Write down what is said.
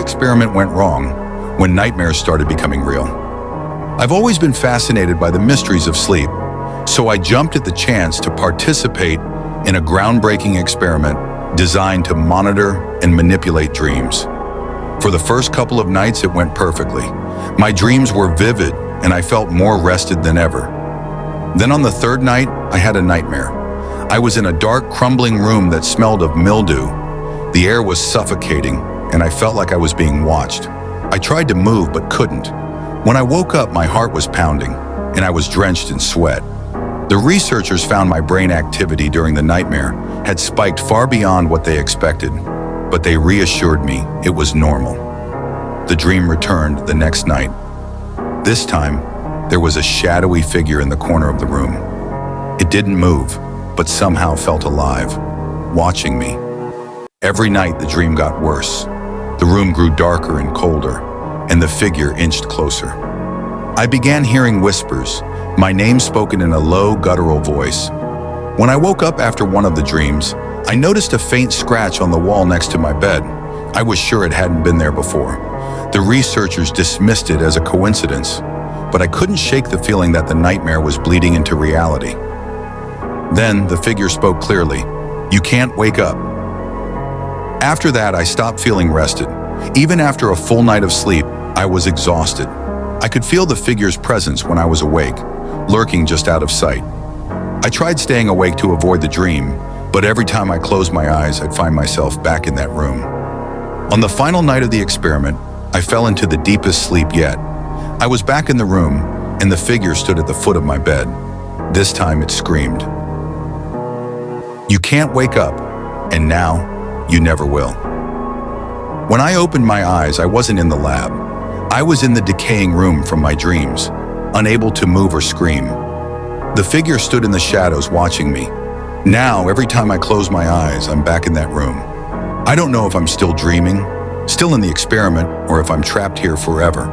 experiment went wrong, when nightmares started becoming real. I've always been fascinated by the mysteries of sleep, so I jumped at the chance to participate in a groundbreaking experiment designed to monitor and manipulate dreams. For the first couple of nights, it went perfectly. My dreams were vivid, and I felt more rested than ever. Then on the third night, I had a nightmare. I was in a dark, crumbling room that smelled of mildew. The air was suffocating, and I felt like I was being watched. I tried to move, but couldn't. When I woke up, my heart was pounding, and I was drenched in sweat. The researchers found my brain activity during the nightmare had spiked far beyond what they expected, but they reassured me it was normal. The dream returned the next night. This time, there was a shadowy figure in the corner of the room. It didn't move, but somehow felt alive, watching me. Every night, the dream got worse. The room grew darker and colder, and the figure inched closer. I began hearing whispers, my name spoken in a low, guttural voice. When I woke up after one of the dreams, I noticed a faint scratch on the wall next to my bed. I was sure it hadn't been there before. The researchers dismissed it as a coincidence, but I couldn't shake the feeling that the nightmare was bleeding into reality. Then the figure spoke clearly, "You can't wake up." After that, I stopped feeling rested. Even after a full night of sleep, I was exhausted. I could feel the figure's presence when I was awake, lurking just out of sight. I tried staying awake to avoid the dream, but every time I closed my eyes, I'd find myself back in that room. On the final night of the experiment, I fell into the deepest sleep yet. I was back in the room, and the figure stood at the foot of my bed. This time it screamed, "You can't wake up, and now you never will." When I opened my eyes, I wasn't in the lab. I was in the decaying room from my dreams, unable to move or scream. The figure stood in the shadows watching me. Now, every time I close my eyes, I'm back in that room. I don't know if I'm still dreaming, still in the experiment, or if I'm trapped here forever.